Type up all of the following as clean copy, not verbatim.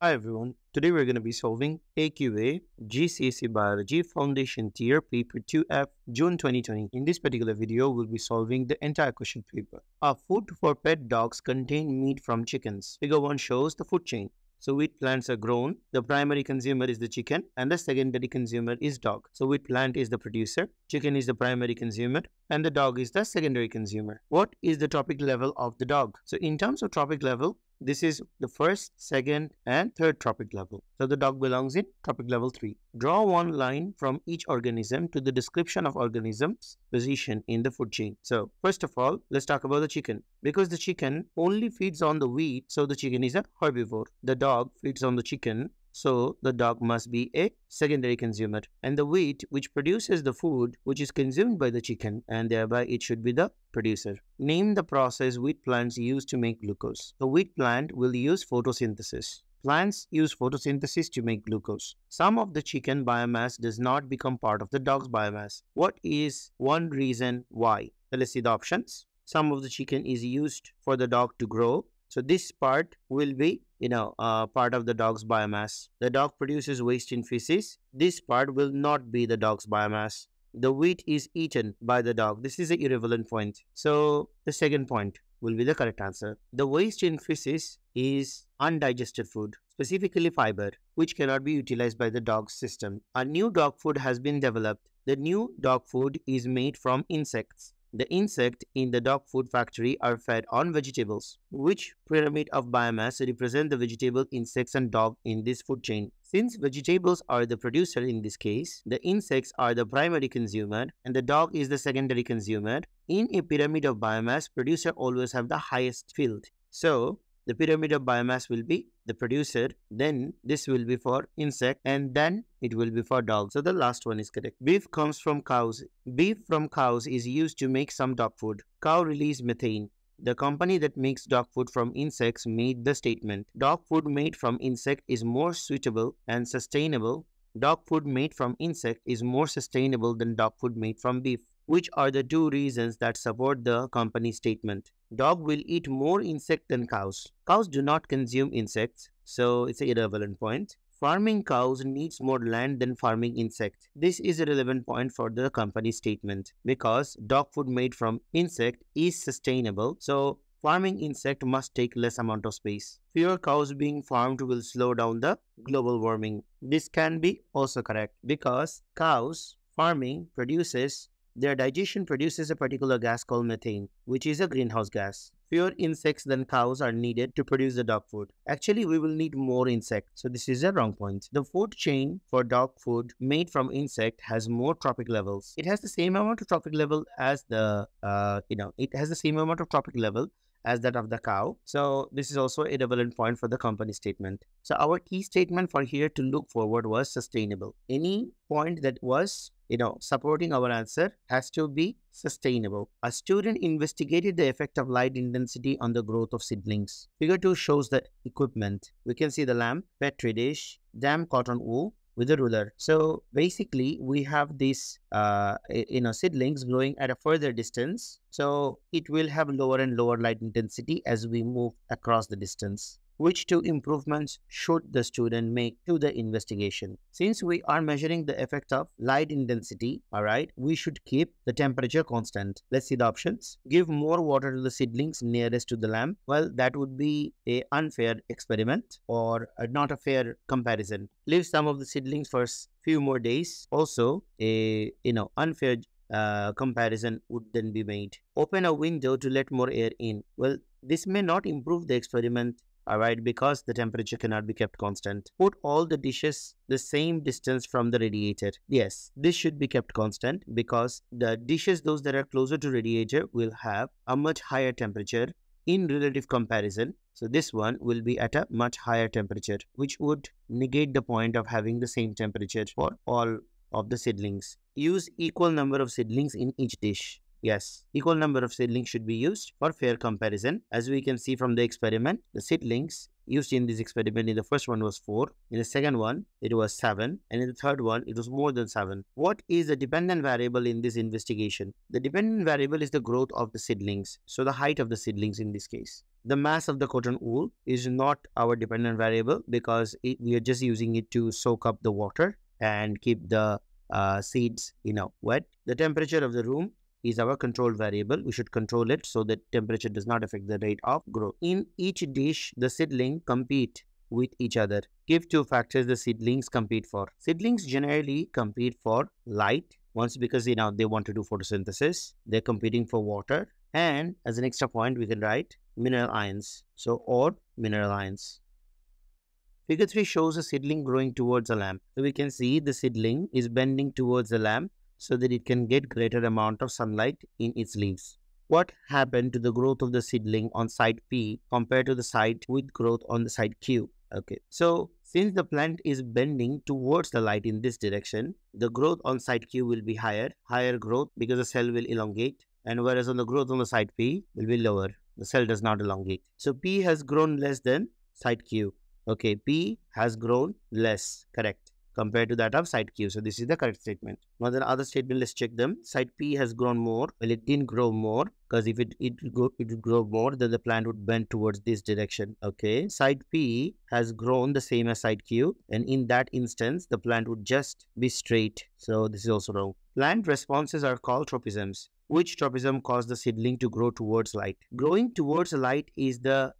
Hi everyone, today we're going to be solving AQA GCSE Biology Foundation Tier Paper 2F June 2020. In this particular video, we'll be solving the entire question paper. Our food for pet dogs contain meat from chickens. Figure 1 shows the food chain. So wheat plants are grown, the primary consumer is the chicken and the secondary consumer is dog. So wheat plant is the producer, chicken is the primary consumer and the dog is the secondary consumer. What is the trophic level of the dog? So in terms of trophic level, this is the first, second and third trophic level. So the dog belongs in trophic level 3. Draw one line from each organism to the description of organism's position in the food chain. So first of all, let's talk about the chicken. Because the chicken only feeds on the wheat, so the chicken is a herbivore. The dog feeds on the chicken, so the dog must be a secondary consumer. And the wheat, which produces the food which is consumed by the chicken, and thereby it should be the producer. Name the process wheat plants use to make glucose. The wheat plant will use photosynthesis. Plants use photosynthesis to make glucose. Some of the chicken biomass does not become part of the dog's biomass. What is one reason why? So let's see the options. Some of the chicken is used for the dog to grow. So this part will be, part of the dog's biomass. The dog produces waste in feces. This part will not be the dog's biomass. The wheat is eaten by the dog. This is an irrelevant point. So the second point will be the correct answer. The waste in feces is undigested food, specifically fiber, which cannot be utilized by the dog's system. A new dog food has been developed. The new dog food is made from insects. The insects in the dog food factory are fed on vegetables. Which pyramid of biomass represent the vegetable, insects and dog in this food chain? Since vegetables are the producer in this case, the insects are the primary consumer and the dog is the secondary consumer. In a pyramid of biomass, producer always have the highest field. So the pyramid of biomass will be the producer, then this will be for insect and then it will be for dog. So the last one is correct. Beef comes from cows. Beef from cows is used to make some dog food. Cow release methane. The company that makes dog food from insects made the statement, dog food made from insect is more suitable and sustainable. Dog food made from insect is more sustainable than dog food made from beef. Which are the two reasons that support the company statement? Dog will eat more insect than cows. Cows do not consume insects, so it's an irrelevant point. Farming cows needs more land than farming insect. This is a relevant point for the company statement because dog food made from insect is sustainable, so farming insect must take less amount of space. Fewer cows being farmed will slow down the global warming. This can be also correct because cows farming produces their digestion produces a particular gas called methane, which is a greenhouse gas. Fewer insects than cows are needed to produce the dog food. Actually, we will need more insects, so this is a wrong point. The food chain for dog food made from insect has more trophic levels. It has the same amount of trophic level as the, it has the same amount of trophic level as that of the cow. So this is also a relevant point for the company statement. So our key statement for here to look forward was sustainable. Any point that was supporting our answer has to be sustainable. A student investigated the effect of light intensity on the growth of seedlings. Figure 2 shows the equipment. We can see the lamp, petri dish, damp cotton wool with a ruler. So basically we have these seedlings growing at a further distance. So it will have lower and lower light intensity as we move across the distance. Which two improvements should the student make to the investigation? Since we are measuring the effect of light intensity, we should keep the temperature constant. Let's see the options. Give more water to the seedlings nearest to the lamp. Well, that would be an unfair experiment or not a fair comparison. Leave some of the seedlings for few more days. Also, unfair comparison would then be made. Open a window to let more air in. Well, this may not improve the experiment, because the temperature cannot be kept constant. Put all the dishes the same distance from the radiator. Yes, this should be kept constant because the dishes, those that are closer to radiator, will have a much higher temperature in relative comparison. So this one will be at a much higher temperature, which would negate the point of having the same temperature for all of the seedlings. Use equal number of seedlings in each dish. Yes, equal number of seedlings should be used for fair comparison. As we can see from the experiment, the seedlings used in this experiment, in the first one was 4, in the second one it was 7, and in the third one it was more than 7. What is the dependent variable in this investigation? The dependent variable is the growth of the seedlings, so the height of the seedlings in this case. The mass of the cotton wool is not our dependent variable because we are just using it to soak up the water and keep the seeds wet. The temperature of the room is our control variable. We should control it so that temperature does not affect the rate of growth. In each dish, the seedling compete with each other. Give 2 factors the seedlings compete for. Seedlings generally compete for light. Once because they want to do photosynthesis. They're competing for water. And as an extra point, we can write mineral ions. So, or mineral ions. Figure 3 shows a seedling growing towards a lamp. So we can see the seedling is bending towards the lamp so that it can get greater amount of sunlight in its leaves. What happened to the growth of the seedling on side P compared to the side with growth on the side Q? Okay, so since the plant is bending towards the light in this direction, the growth on side Q will be higher growth because the cell will elongate, and whereas on the growth on the side P will be lower. The cell does not elongate. So P has grown less than side Q. Okay, P has grown less, correct, compared to that of side Q. So this is the correct statement. Now the other statement, let's check them. Side P has grown more. Well, it didn't grow more because if it would grow more, then the plant would bend towards this direction. Okay, side P has grown the same as side Q, and in that instance, the plant would just be straight. So this is also wrong. Plant responses are called tropisms. Which tropism caused the seedling to grow towards light? Growing towards light is the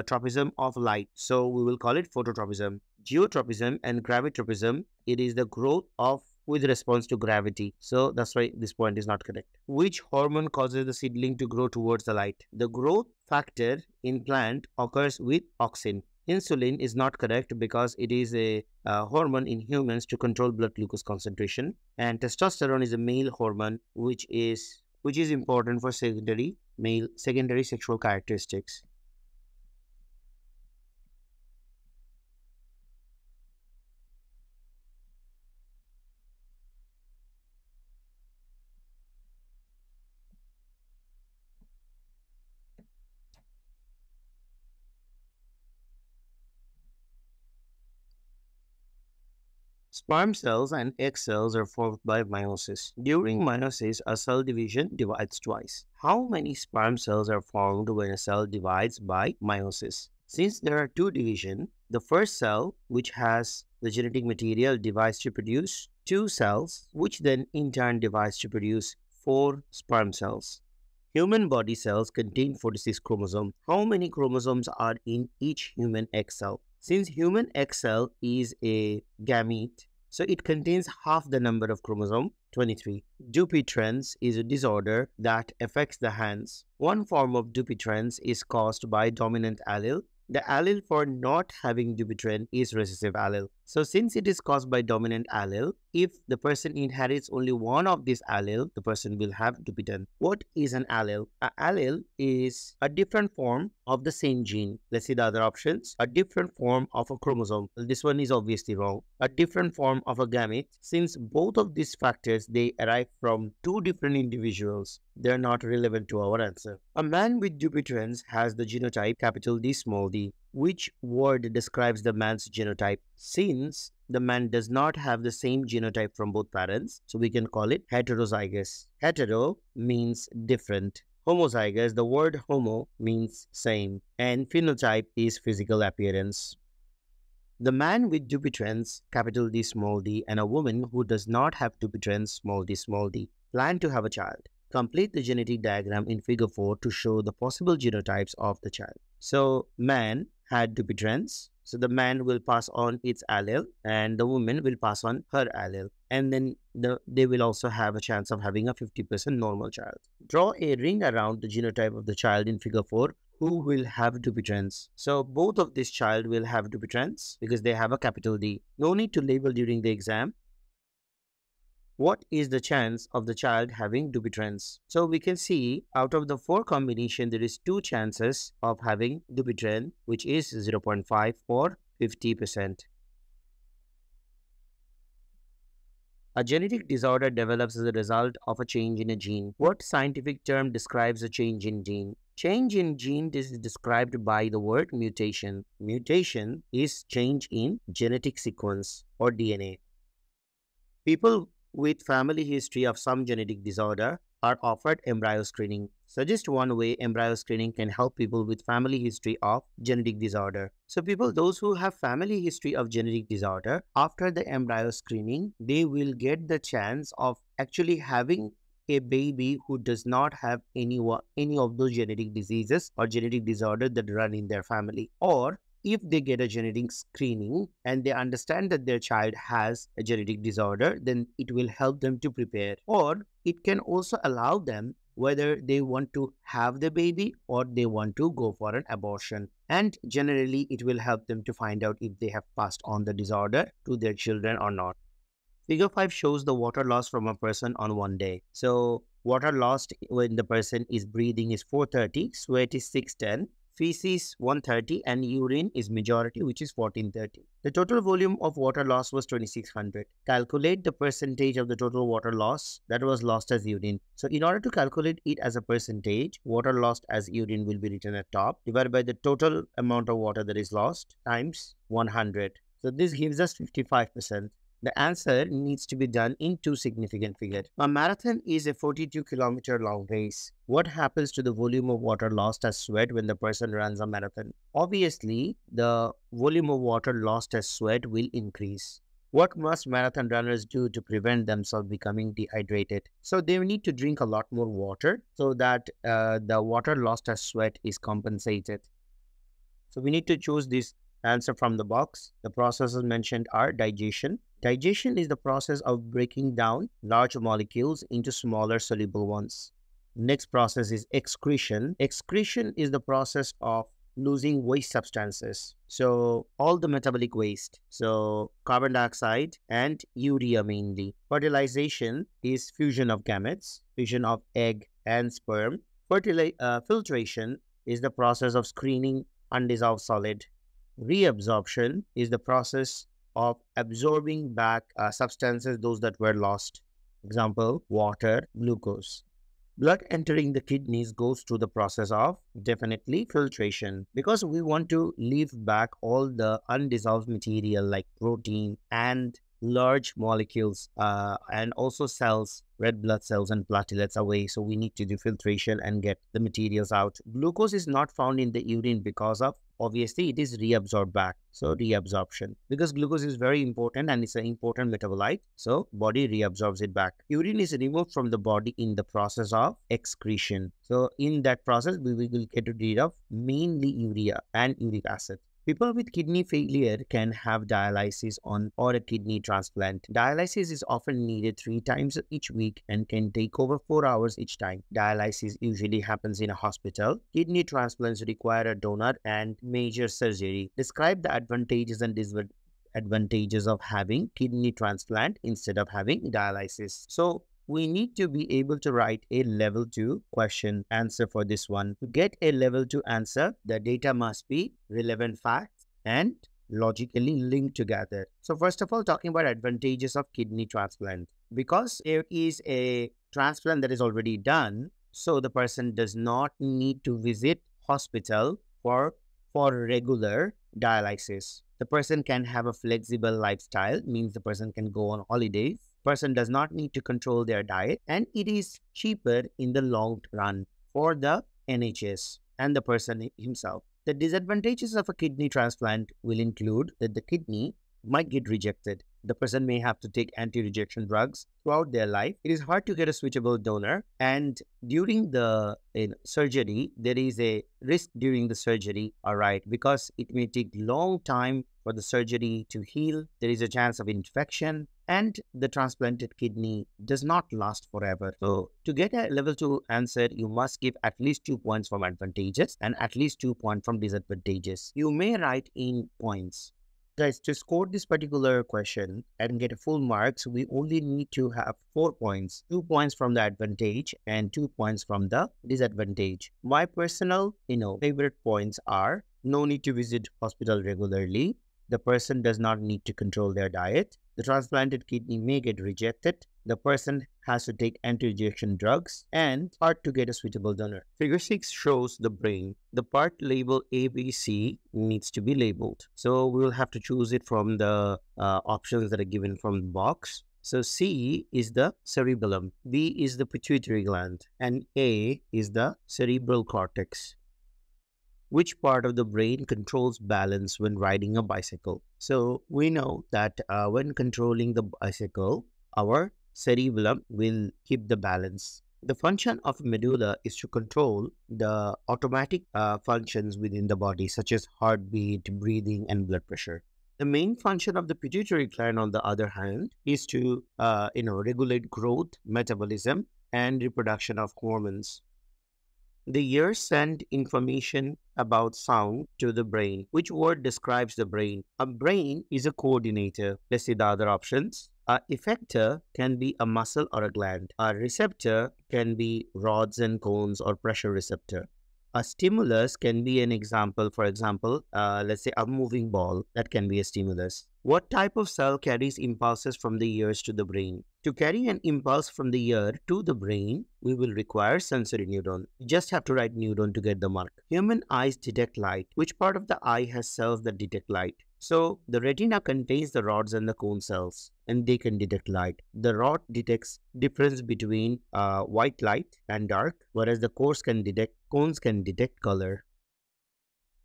tropism of light. So we will call it phototropism. Geotropism and gravitropism, it is the growth of with response to gravity. So that's why this point is not correct. Which hormone causes the seedling to grow towards the light? The growth factor in plant occurs with auxin. Insulin is not correct because it is a hormone in humans to control blood glucose concentration, and testosterone is a male hormone which is important for secondary sexual characteristics. Sperm cells and egg cells are formed by meiosis. During meiosis, a cell division divides twice. How many sperm cells are formed when a cell divides by meiosis? Since there are 2 divisions, the first cell, which has the genetic material, divides to produce 2 cells, which then in turn divides to produce 4 sperm cells. Human body cells contain 46 chromosomes. How many chromosomes are in each human egg cell? Since human egg cell is a gamete, so it contains half the number of chromosomes, 23. Dupuytren's is a disorder that affects the hands. One form of Dupuytren's is caused by dominant allele. The allele for not having Dupuytren is recessive allele. So since it is caused by dominant allele, if the person inherits only one of these allele, the person will have Dupuytren. What is an allele? An allele is a different form of the same gene. Let's see the other options. A different form of a chromosome. Well, this one is obviously wrong. A different form of a gamete. Since both of these factors, they arrive from 2 different individuals, they're not relevant to our answer. A man with Dupuytren's has the genotype capital D small d. Which word describes the man's genotype? Since the man does not have the same genotype from both parents, so we can call it heterozygous. Hetero means different. Homozygous, the word homo means same. And phenotype is physical appearance. The man with Dupuytren's capital D small d and a woman who does not have Dupuytren's small d plan to have a child. Complete the genetic diagram in figure 4 to show the possible genotypes of the child. So man had Dupuytren's, so the man will pass on its allele and the woman will pass on her allele, and then they will also have a chance of having a 50% normal child. Draw a ring around the genotype of the child in figure 4 who will have Dupuytren's. So both of this child will have Dupuytren's because they have a capital D. No need to label during the exam. What is the chance of the child having Dupuytren's? So we can see out of the 4 combination, there is 2 chances of having Dupuytren, which is 0.5 or 50%. A genetic disorder develops as a result of a change in a gene. What scientific term describes a change in gene? Change in gene is described by the word mutation. Mutation is change in genetic sequence or DNA. People with family history of some genetic disorder are offered embryo screening. Suggest one way embryo screening can help people with family history of genetic disorder. So those who have family history of genetic disorder, after the embryo screening, they will get the chance of actually having a baby who does not have any of those genetic diseases or genetic disorder that run in their family. Or if they get a genetic screening and they understand that their child has a genetic disorder, then it will help them to prepare. Or it can also allow them whether they want to have the baby or they want to go for an abortion. And generally, it will help them to find out if they have passed on the disorder to their children or not. Figure 5 shows the water loss from a person on one day. So, water lost when the person is breathing is 430, sweat is 610, feces 130, and urine is majority, which is 1430. The total volume of water loss was 2600. Calculate the percentage of the total water loss that was lost as urine. So in order to calculate it as a percentage, water lost as urine will be written at top, divided by the total amount of water that is lost times 100. So this gives us 55%. The answer needs to be done in two significant figures. A marathon is a 42-kilometer long race. What happens to the volume of water lost as sweat when the person runs a marathon? Obviously, the volume of water lost as sweat will increase. What must marathon runners do to prevent themselves becoming dehydrated? So they need to drink a lot more water so that the water lost as sweat is compensated. So we need to choose this answer from the box. The processes mentioned are digestion. Digestion is the process of breaking down large molecules into smaller soluble ones. Next process is excretion. Excretion is the process of losing waste substances. So all the metabolic waste. So carbon dioxide and urea mainly. Fertilization is fusion of gametes, fusion of egg and sperm. Filtration is the process of screening undissolved solid. Reabsorption is the process of absorbing back substances, those that were lost. Example, water, glucose. Blood entering the kidneys goes through the process of definitely filtration, because we want to leave back all the undissolved material like protein and large molecules and also cells, red blood cells and platelets away. So we need to do filtration and get the materials out. Glucose is not found in the urine because of, obviously, it is reabsorbed back. So reabsorption, because glucose is very important and it's an important metabolite. So body reabsorbs it back. Urine is removed from the body in the process of excretion. So in that process, we will get rid of mainly urea and uric acid. People with kidney failure can have dialysis or a kidney transplant. Dialysis is often needed 3 times each week and can take over 4 hours each time. Dialysis usually happens in a hospital. Kidney transplants require a donor and major surgery. Describe the advantages and disadvantages of having kidney transplant instead of having dialysis. So we need to be able to write a level 2 question answer for this one. To get a level 2 answer, the data must be relevant facts and logically linked together. So first of all, talking about advantages of kidney transplant. Because there is a transplant that is already done, so the person does not need to visit hospital for regular dialysis. The person can have a flexible lifestyle, means the person can go on holidays. Person does not need to control their diet, and it is cheaper in the long run for the NHS and the person himself. The disadvantages of a kidney transplant will include that the kidney might get rejected. The person may have to take anti-rejection drugs throughout their life. It is hard to get a switchable donor, and during the surgery, there is a risk during the surgery, because it may take long time for the surgery to heal. There is a chance of infection, and the transplanted kidney does not last forever. So to get a level 2 answer, you must give at least 2 points from advantages and at least 2 points from disadvantages. You may write in points. Guys, to score this particular question and get full marks, we only need to have 4 points. 2 points from the advantage and 2 points from the disadvantage. My personal, favorite points are: no need to visit hospital regularly. The person does not need to control their diet. The transplanted kidney may get rejected. The person has to take anti-rejection drugs and hard to get a suitable donor. Figure 6 shows the brain. The part labeled ABC needs to be labeled. So we will have to choose it from the options that are given from the box. So C is the cerebellum, B is the pituitary gland, and A is the cerebral cortex. Which part of the brain controls balance when riding a bicycle? So we know that when controlling the bicycle, our cerebellum will keep the balance. The function of medulla is to control the automatic functions within the body, such as heartbeat, breathing, and blood pressure. The main function of the pituitary gland, on the other hand, is to regulate growth, metabolism, and reproduction of hormones. The ears send information about sound to the brain. Which word describes the brain? A brain is a coordinator. Let's see the other options. A effector can be a muscle or a gland. A receptor can be rods and cones or pressure receptor. A stimulus can be an example. For example, let's say a moving ball. That can be a stimulus. What type of cell carries impulses from the ears to the brain? To carry an impulse from the ear to the brain, we will require sensory neuron. You just have to write neuron to get the mark. Human eyes detect light. Which part of the eye has cells that detect light? So, the retina contains the rods and the cone cells, and they can detect light. The rod detects difference between white light and dark, whereas the cones can detect color.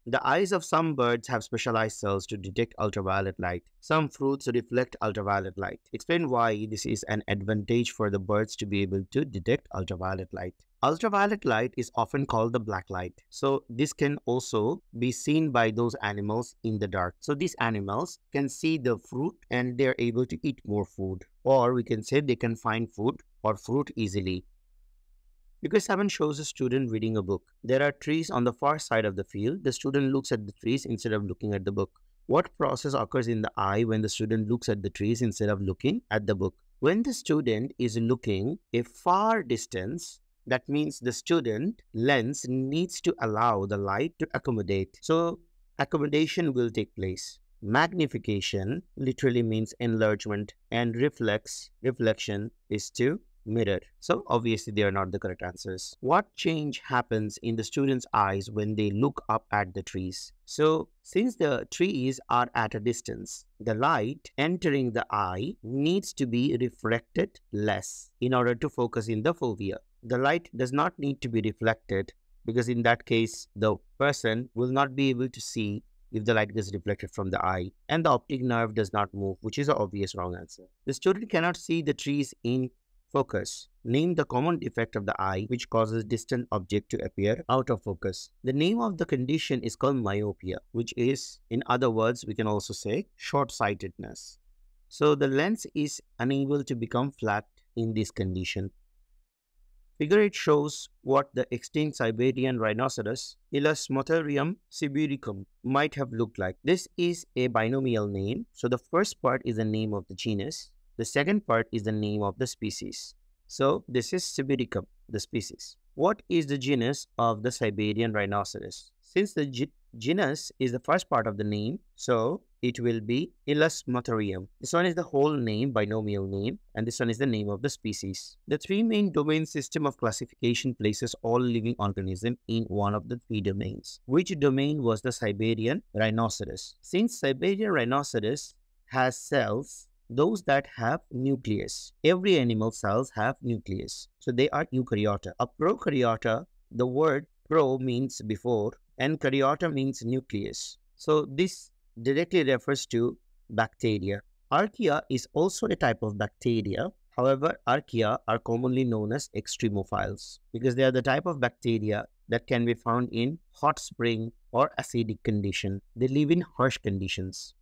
The eyes of some birds have specialized cells to detect ultraviolet light. Some fruits reflect ultraviolet light. Explain why this is an advantage for the birds to be able to detect ultraviolet light. Ultraviolet light is often called the black light. So this can also be seen by those animals in the dark. So these animals can see the fruit and they're able to eat more food. Or we can say they can find food or fruit easily. Figure 7 shows a student reading a book. There are trees on the far side of the field. The student looks at the trees instead of looking at the book. What process occurs in the eye when the student looks at the trees instead of looking at the book? When the student is looking a far distance, that means the student lens needs to allow the light to accommodate. So accommodation will take place. Magnification literally means enlargement, and reflection is to mirror. So obviously they are not the correct answers. What change happens in the student's eyes when they look up at the trees? So since the trees are at a distance, the light entering the eye needs to be refracted less in order to focus in the fovea. The light does not need to be reflected, because in that case the person will not be able to see if the light gets reflected from the eye, and the optic nerve does not move, which is an obvious wrong answer. The student cannot see the trees in focus. Name the common defect of the eye which causes distant object to appear out of focus. The name of the condition is called myopia, which is, in other words, we can also say short-sightedness. So the lens is unable to become flat in this condition. Figure 8 shows what the extinct Siberian rhinoceros, Elasmotherium sibiricum, might have looked like. This is a binomial name. So the first part is the name of the genus. The second part is the name of the species. So this is Sibiricum, the species. What is the genus of the Siberian rhinoceros? Since the genus is the first part of the name, so it will be Elasmotherium. This one is the whole name, binomial name, and this one is the name of the species. The three main domain system of classification places all living organisms in one of the three domains. Which domain was the Siberian rhinoceros? Since Siberian rhinoceros has cells, those that have nucleus. Every animal cells have nucleus. So they are eukaryota. A prokaryota, the word pro means before and karyota means nucleus. So this directly refers to bacteria. Archaea is also a type of bacteria. However, archaea are commonly known as extremophiles because they are the type of bacteria that can be found in hot spring or acidic condition. They live in harsh conditions.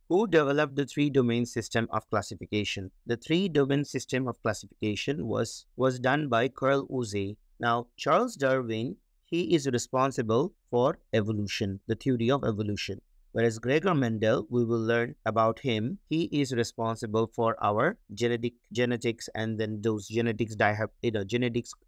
Who developed the three-domain system of classification? The three-domain system of classification was done by Carl Uze. Now, Charles Darwin, he is responsible for evolution, the theory of evolution. Whereas Gregor Mendel, we will learn about him. He is responsible for our genetics, and then those genetics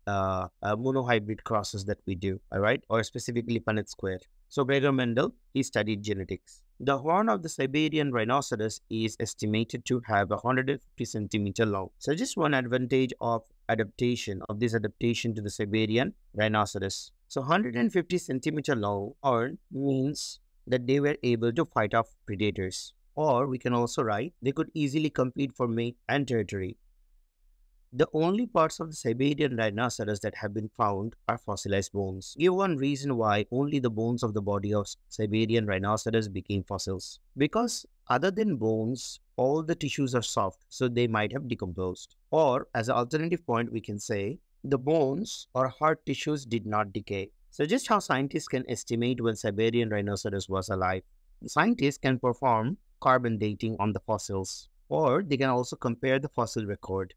monohybrid crosses that we do, all right, or specifically Punnett square. So Gregor Mendel, he studied genetics. The horn of the Siberian rhinoceros is estimated to have 150 centimeter long. So just one advantage of this adaptation to the Siberian rhinoceros. So 150 centimeter long horn means that they were able to fight off predators. Or we can also write, they could easily compete for mate and territory. The only parts of the Siberian rhinoceros that have been found are fossilized bones. Give one reason why only the bones of the body of Siberian rhinoceros became fossils. Because other than bones, all the tissues are soft, so they might have decomposed. Or, as an alternative point, we can say, the bones or hard tissues did not decay. So just how scientists can estimate when Siberian rhinoceros was alive. The scientists can perform carbon dating on the fossils, or they can also compare the fossil record.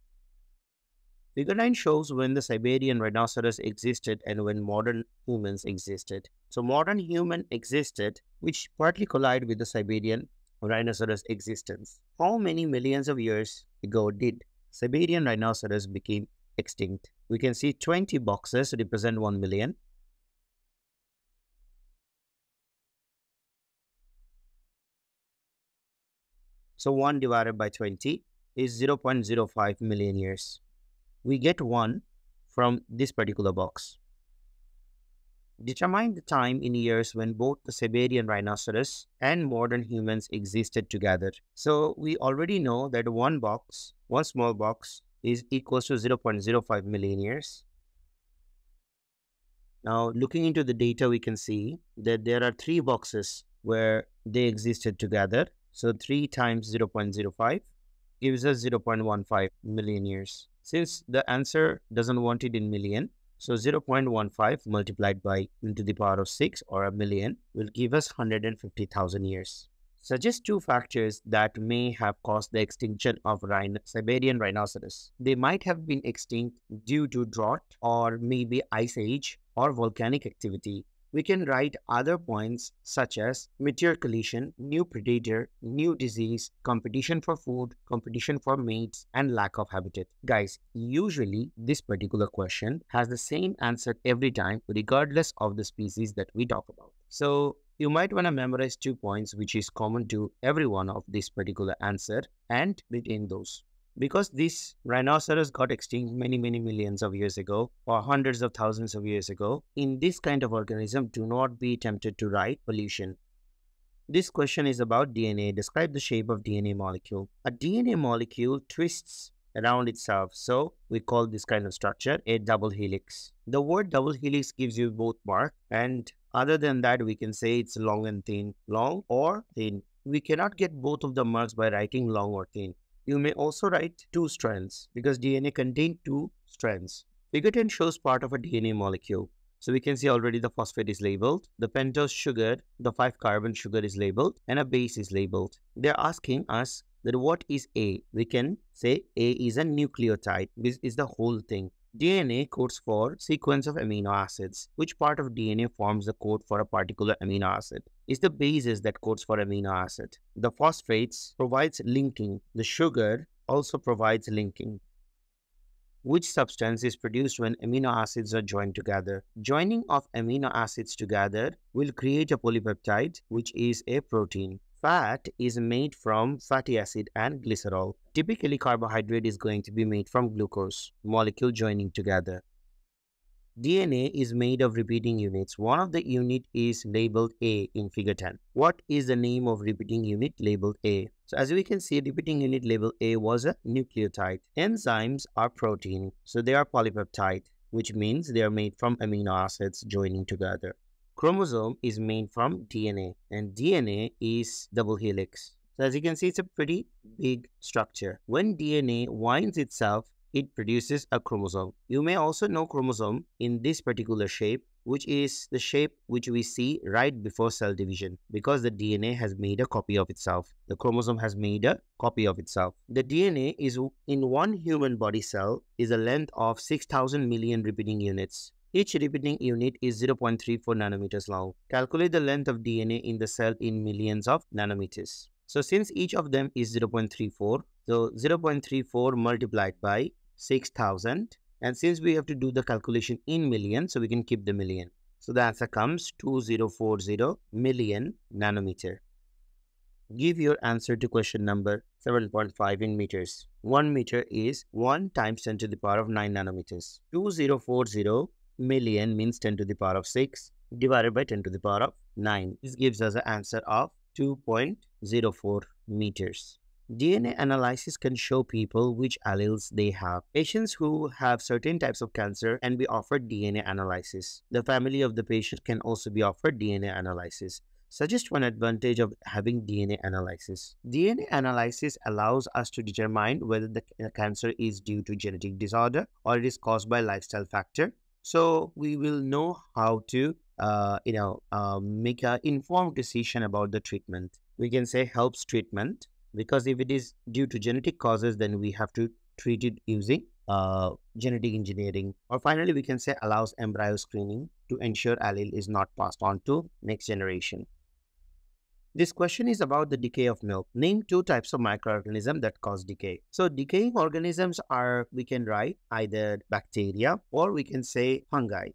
Figure 9 shows when the Siberian rhinoceros existed and when modern humans existed. So modern human existed, which partly collide with the Siberian rhinoceros existence. How many millions of years ago did Siberian rhinoceros become extinct? We can see 20 boxes represent 1 million. So 1 divided by 20 is 0.05 million years. We get 1 from this particular box. Determine the time in years when both the Siberian rhinoceros and modern humans existed together. So we already know that one small box, is equals to 0.05 million years. Now, looking into the data, we can see that there are 3 boxes where they existed together. So 3 times 0.05 gives us 0.15 million years. Since the answer doesn't want it in million, so 0.15 multiplied by 10 to the power of 6 or a million will give us 150,000 years. Suggest 2 factors that may have caused the extinction of Siberian rhinoceros. They might have been extinct due to drought or maybe ice age or volcanic activity. We can write other points such as meteor collision, new predator, new disease, competition for food, competition for mates, and lack of habitat. Guys, usually this particular question has the same answer every time regardless of the species that we talk about. So you might want to memorize 2 points which is common to every one of this particular answer and retain those. Because this rhinoceros got extinct many millions of years ago or hundreds of thousands of years ago, in this kind of organism, do not be tempted to write pollution. This question is about DNA. Describe the shape of DNA molecule. A DNA molecule twists around itself, so we call this kind of structure a double helix. The word double helix gives you both mark, and other than that, we can say it's long and thin, long or thin. We cannot get both of the marks by writing long or thin. You may also write 2 strands because DNA contains 2 strands. Figure 10 shows part of a DNA molecule. So we can see already the phosphate is labeled, the pentose sugar, the 5-carbon sugar is labeled, and a base is labeled. They're asking us that what is A? We can say A is a nucleotide. This is the whole thing. DNA codes for sequence of amino acids. Which part of DNA forms the code for a particular amino acid? Is the bases that codes for amino acid. The phosphates provides linking. The sugar also provides linking. Which substance is produced when amino acids are joined together? Joining of amino acids together will create a polypeptide, which is a protein. Fat is made from fatty acid and glycerol. Typically, carbohydrate is going to be made from glucose, molecule joining together. DNA is made of repeating units. One of the unit is labeled A in figure 10. What is the name of repeating unit labeled A? So as we can see, repeating unit labeled A was a nucleotide. Enzymes are protein, so they are polypeptide, which means they are made from amino acids joining together. Chromosome is made from DNA, and DNA is double helix. So as you can see, it's a pretty big structure. When DNA winds itself, it produces a chromosome. You may also know chromosome in this particular shape, which is the shape which we see right before cell division, because the DNA has made a copy of itself. The chromosome has made a copy of itself. The DNA is in one human body cell is a length of 6,000 million repeating units. Each repeating unit is 0.34 nanometers long. Calculate the length of DNA in the cell in millions of nanometers. So since each of them is 0.34, so 0.34 multiplied by 6000. And since we have to do the calculation in million, so we can keep the million. So the answer comes 2040 million nanometer. Give your answer to question number 7.5 in meters. 1 meter is 1 times 10 to the power of 9 nanometers. 2040 million means 10 to the power of 6 divided by 10 to the power of 9. This gives us an answer of 2.04 meters. DNA analysis can show people which alleles they have. Patients who have certain types of cancer can be offered DNA analysis. The family of the patient can also be offered DNA analysis. Suggest one advantage of having DNA analysis. DNA analysis allows us to determine whether the cancer is due to genetic disorder or it is caused by lifestyle factor. So we will know how to make an informed decision about the treatment. We can say helps treatment, because if it is due to genetic causes, then we have to treat it using genetic engineering. Or finally, we can say allows embryo screening to ensure allele is not passed on to next generation. This question is about the decay of milk. Name 2 types of microorganisms that cause decay. So decaying organisms are, we can write either bacteria or we can say fungi.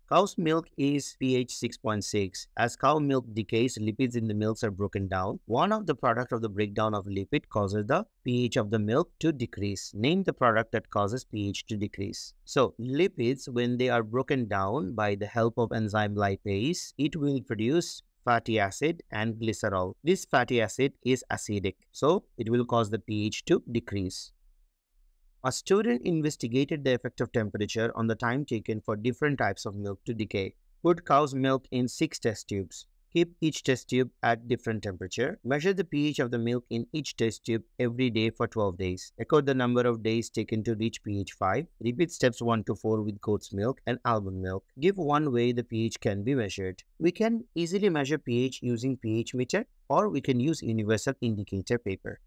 Cow's milk is pH 6.6. As cow milk decays, lipids in the milks are broken down. One of the products of the breakdown of lipid causes the pH of the milk to decrease. Name the product that causes pH to decrease. So lipids, when they are broken down by the help of enzyme lipase, it will produce fatty acid and glycerol. This fatty acid is acidic, so it will cause the pH to decrease. A student investigated the effect of temperature on the time taken for different types of milk to decay. Put cow's milk in 6 test tubes. Keep each test tube at different temperature. Measure the pH of the milk in each test tube every day for 12 days. Record the number of days taken to reach pH 5. Repeat steps 1 to 4 with goat's milk and almond milk. Give one way the pH can be measured. We can easily measure pH using pH meter, or we can use universal indicator paper.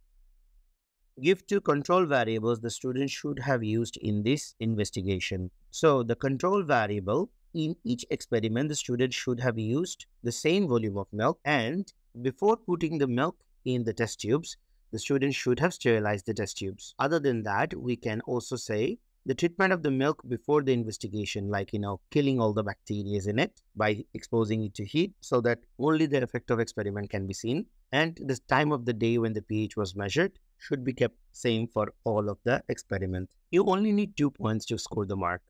Give 2 control variables the student should have used in this investigation. So the control variable, in each experiment, the student should have used the same volume of milk, and before putting the milk in the test tubes, the student should have sterilized the test tubes. Other than that, we can also say the treatment of the milk before the investigation, like, killing all the bacteria in it by exposing it to heat so that only the effect of experiment can be seen. And the time of the day when the pH was measured should be kept same for all of the experiment. You only need 2 points to score the mark.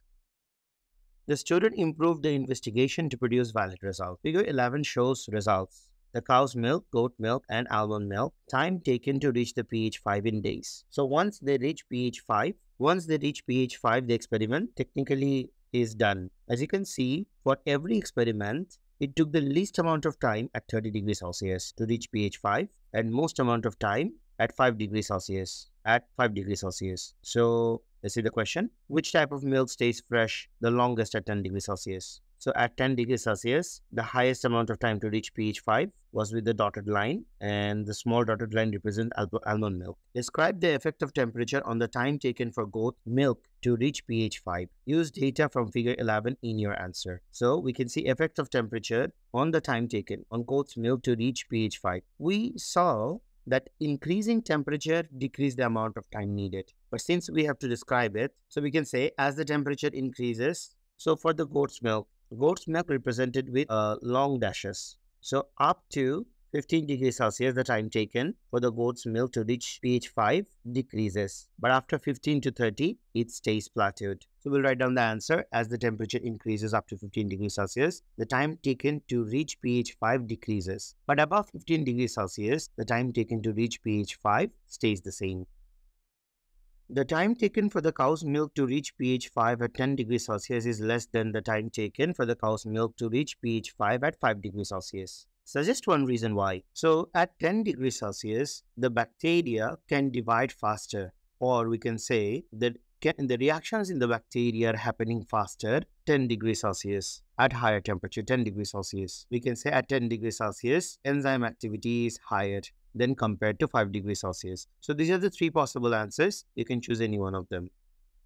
The student improved the investigation to produce valid results. Figure 11 shows results. The cow's milk, goat milk, and almond milk. Time taken to reach the pH 5 in days. So once they reach pH 5, the experiment technically is done. As you can see, for every experiment, it took the least amount of time at 30 degrees Celsius to reach pH 5 and most amount of time at 5 degrees Celsius. So let's see the question. Which type of milk stays fresh the longest at 10 degrees Celsius? So at 10 degrees Celsius, the highest amount of time to reach pH 5 was with the dotted line, and the small dotted line represents almond milk. Describe the effect of temperature on the time taken for goat milk to reach pH 5. Use data from figure 11 in your answer. So we can see effect of temperature on the time taken on goat's milk to reach pH 5. We saw that increasing temperature decreases the amount of time needed. But since we have to describe it, so we can say as the temperature increases, so for the goat's milk represented with long dashes. So up to 15 degrees Celsius, the time taken for the goat's milk to reach pH 5 decreases. But after 15 to 30, it stays plateaued. So we'll write down the answer. As the temperature increases up to 15 degrees Celsius, the time taken to reach pH 5 decreases. But above 15 degrees Celsius, the time taken to reach pH 5 stays the same. The time taken for the cow's milk to reach pH 5 at 10 degrees Celsius is less than the time taken for the cow's milk to reach pH 5 at 5 degrees Celsius. Suggest one reason why. So at 10 degrees Celsius, the bacteria can divide faster, or we can say that the reactions in the bacteria are happening faster 10 degrees Celsius at higher temperature, 10 degrees Celsius. We can say at 10 degrees Celsius, enzyme activity is higher than compared to 5 degrees Celsius. So these are the 3 possible answers. You can choose any one of them.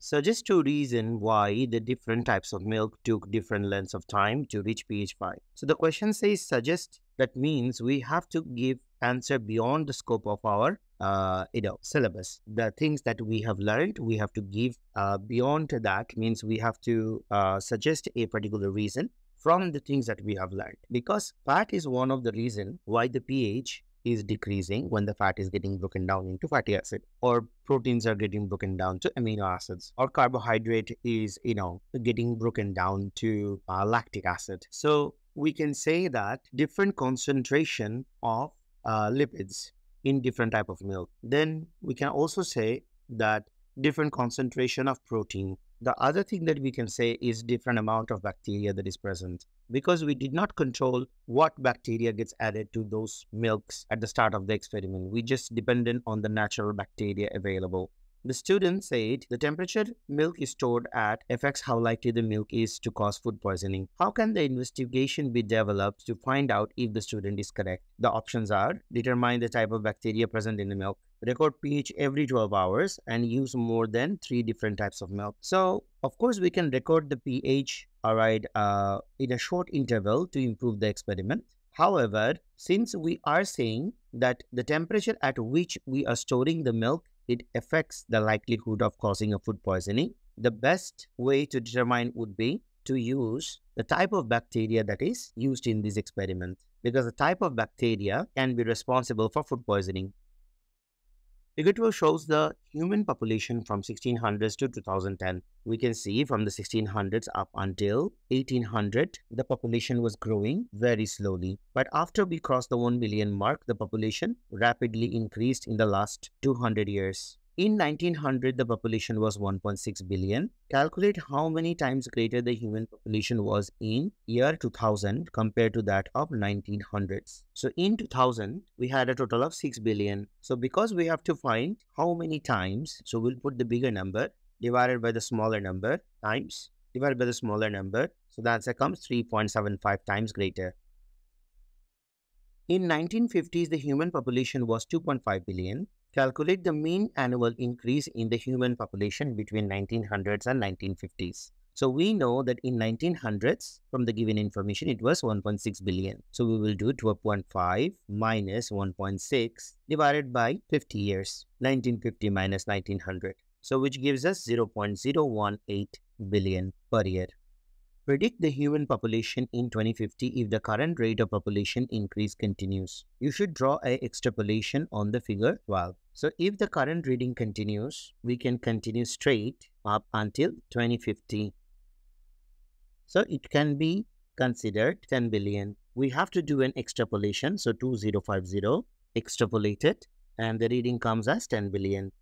Suggest two reasons why the different types of milk took different lengths of time to reach pH 5. So the question says suggest. That means we have to give answer beyond the scope of our syllabus. The things that we have learned, we have to give beyond that. Means we have to suggest a particular reason from the things that we have learned. Because fat is one of the reasons why the pH is decreasing when the fat is getting broken down into fatty acid, or proteins are getting broken down to amino acids, or carbohydrate is getting broken down to lactic acid. So we can say that different concentration of lipids in different type of milk. Then we can also say that different concentration of protein. The other thing that we can say is different amount of bacteria that is present, because we did not control what bacteria gets added to those milks at the start of the experiment. We just depended on the natural bacteria available. The student said the temperature milk is stored at affects how likely the milk is to cause food poisoning. How can the investigation be developed to find out if the student is correct? The options are: determine the type of bacteria present in the milk, record pH every 12 hours, and use more than 3 different types of milk. So, of course, we can record the pH, in a short interval to improve the experiment. However, since we are saying that the temperature at which we are storing the milk, it affects the likelihood of causing a food poisoning, the best way to determine would be to use the type of bacteria that is used in this experiment, because the type of bacteria can be responsible for food poisoning. Figure 2 shows the human population from 1600s to 2010. We can see from the 1600s up until 1800, the population was growing very slowly. But after we crossed the 1 billion mark, the population rapidly increased in the last 200 years. In 1900, the population was 1.6 billion. Calculate how many times greater the human population was in year 2000 compared to that of 1900s. So in 2000, we had a total of 6 billion. So because we have to find how many times, so we'll put the bigger number divided by the smaller number times divided by the smaller number. So the answer comes 3.75 times greater. In 1950s, the human population was 2.5 billion. Calculate the mean annual increase in the human population between 1900s and 1950s. So we know that in 1900s, from the given information, it was 1.6 billion. So we will do 12.5 minus 1.6 divided by 50 years. 1950 minus 1900. So which gives us 0.018 billion per year. Predict the human population in 2050 if the current rate of population increase continues. You should draw an extrapolation on the figure 12. So if the current reading continues, we can continue straight up until 2050. So it can be considered 10 billion. We have to do an extrapolation. So 2050 extrapolated, and the reading comes as 10 billion.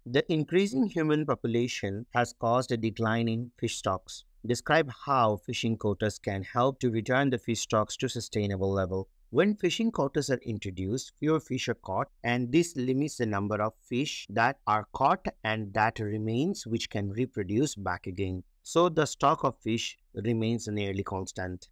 The increasing human population has caused a decline in fish stocks. Describe how fishing quotas can help to return the fish stocks to sustainable level. When fishing quotas are introduced, fewer fish are caught, and this limits the number of fish that are caught and that remains, which can reproduce back again. So the stock of fish remains nearly constant.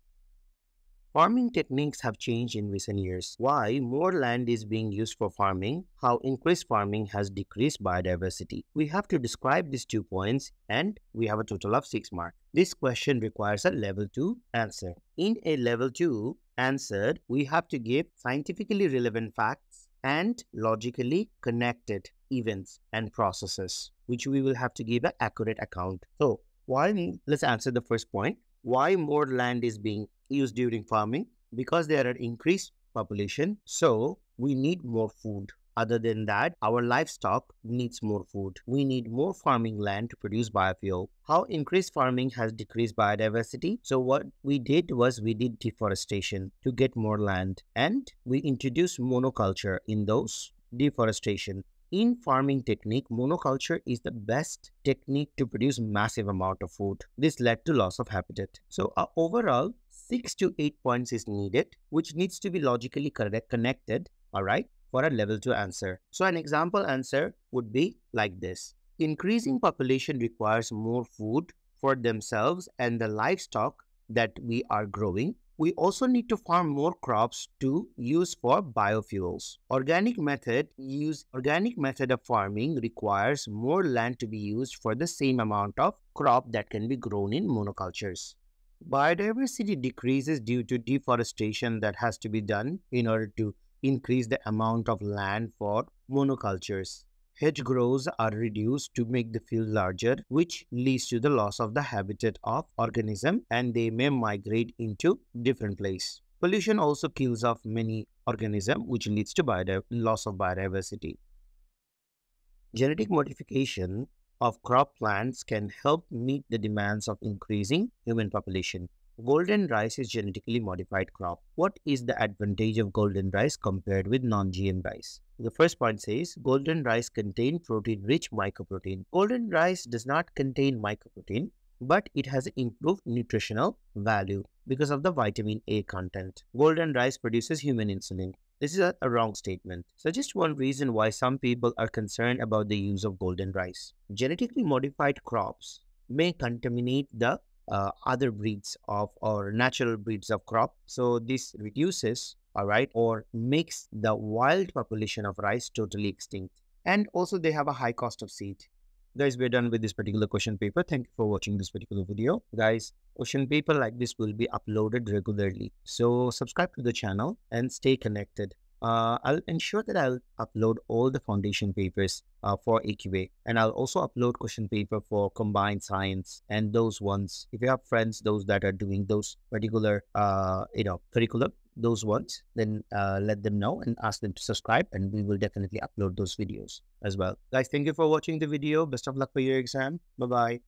Farming techniques have changed in recent years. Why more land is being used for farming, how increased farming has decreased biodiversity. We have to describe these 2 points, and we have a total of 6 marks. This question requires a level 2 answer. In a level 2 answer, we have to give scientifically relevant facts and logically connected events and processes, which we will have to give an accurate account. So, let's answer the first point. Why more land is being used during farming? Because there are increased population, so we need more food. Other than that, our livestock needs more food. We need more farming land to produce biofuel. How increased farming has decreased biodiversity? So what we did was we did deforestation to get more land, and we introduced monoculture in those deforestation. In farming technique, monoculture is the best technique to produce massive amount of food. This led to loss of habitat. So overall, 6 to 8 points is needed, which needs to be logically connected, alright, for a level 2 answer. So an example answer would be like this. Increasing population requires more food for themselves and the livestock that we are growing, We also need to farm more crops to use for biofuels. Organic method of farming requires more land to be used for the same amount of crop that can be grown in monocultures. Biodiversity decreases due to deforestation that has to be done in order to increase the amount of land for monocultures. Hedgerows are reduced to make the field larger, which leads to the loss of the habitat of organism, and they may migrate into different place. Pollution also kills off many organisms, which leads to loss of biodiversity. Genetic modification of crop plants can help meet the demands of increasing human population. Golden rice is genetically modified crop. What is the advantage of golden rice compared with non-GM rice? The first point says golden rice contain protein-rich mycoprotein. Golden rice does not contain mycoprotein, but it has improved nutritional value because of the vitamin A content. Golden rice produces human insulin. This is a wrong statement. So just one reason why some people are concerned about the use of golden rice. Genetically modified crops may contaminate the other breeds of or natural breeds of crop. So this reduces, or makes the wild population of rice totally extinct. And also they have a high cost of seed. Guys, we're done with this particular question paper. Thank you for watching this particular video. Guys, question paper like this will be uploaded regularly. So subscribe to the channel and stay connected. I'll ensure that I'll upload all the foundation papers for AQA, and I'll also upload question paper for combined science and those ones. If you have friends, those that are doing those particular, curriculum, those ones, then let them know and ask them to subscribe, and we will definitely upload those videos as well. Guys, thank you for watching the video. Best of luck for your exam. Bye-bye.